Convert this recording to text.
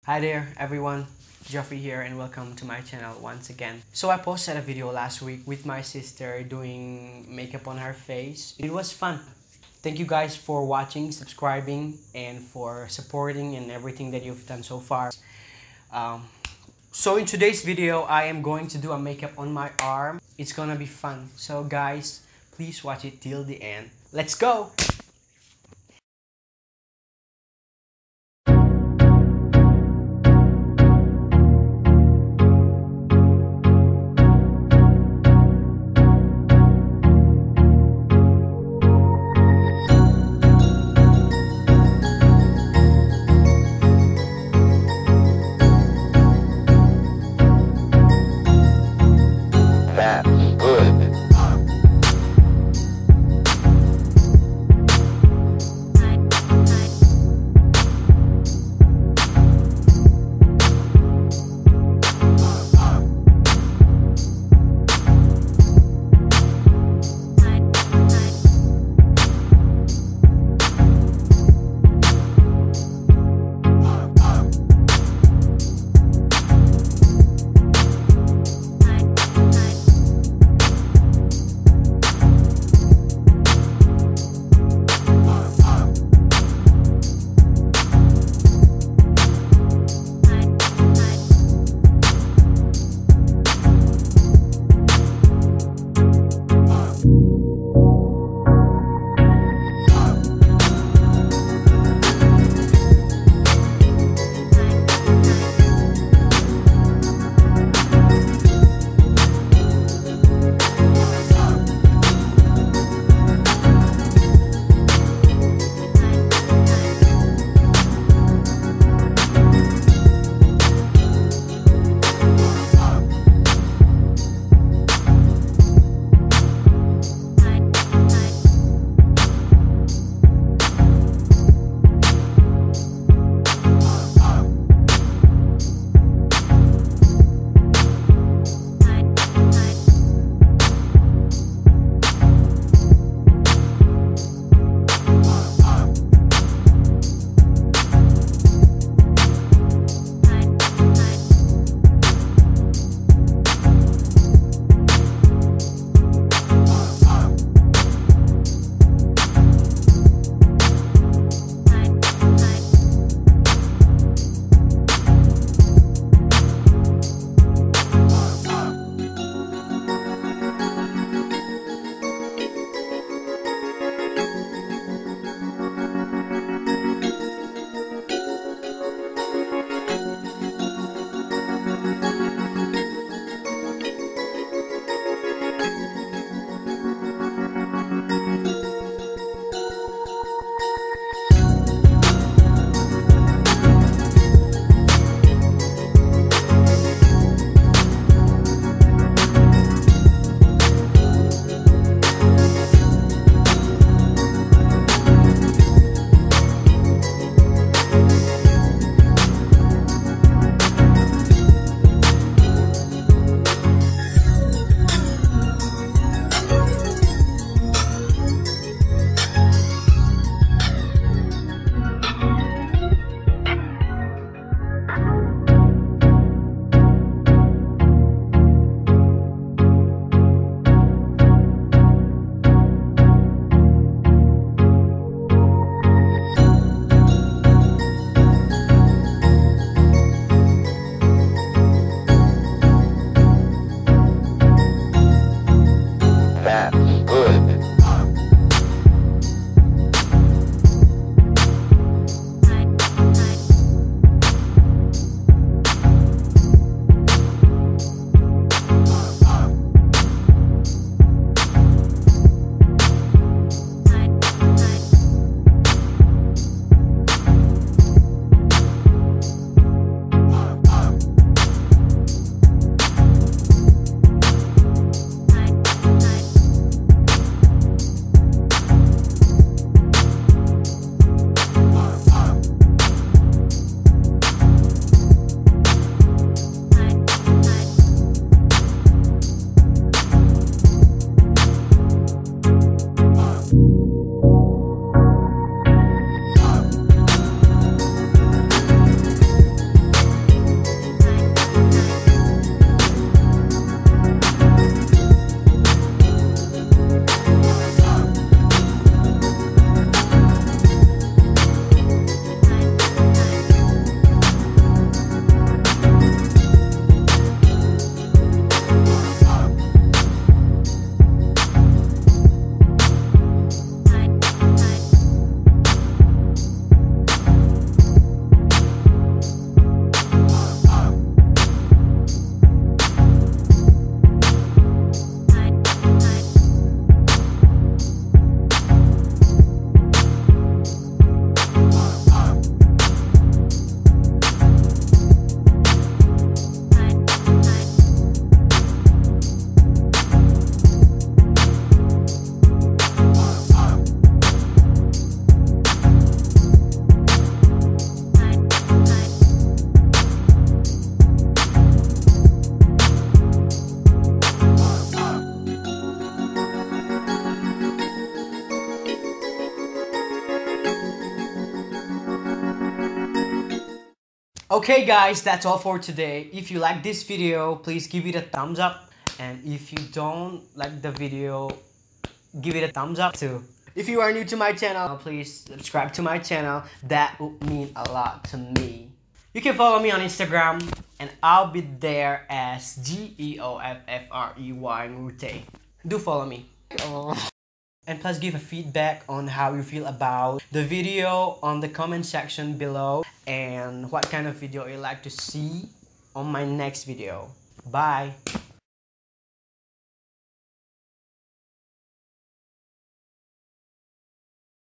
Hi there everyone, Geoffrey here and welcome to my channel once again. So I posted a video last week with my sister doing makeup on her face. It was fun. Thank you guys for watching, subscribing, and for supporting and everything that you've done so far. So in today's video, I am going to do a makeup on my arm. It's gonna be fun. So guys, please watch it till the end. Let's go! That's good. Okay guys, that's all for today. If you like this video, please give it a thumbs up. And if you don't like the video, give it a thumbs up too. If you are new to my channel, please subscribe to my channel. That would mean a lot to me. You can follow me on Instagram, and I'll be there as GEOFFREY Rute. Do follow me. And plus give a feedback on how you feel about the video on the comment section below, and what kind of video you'd like to see on my next video. Bye!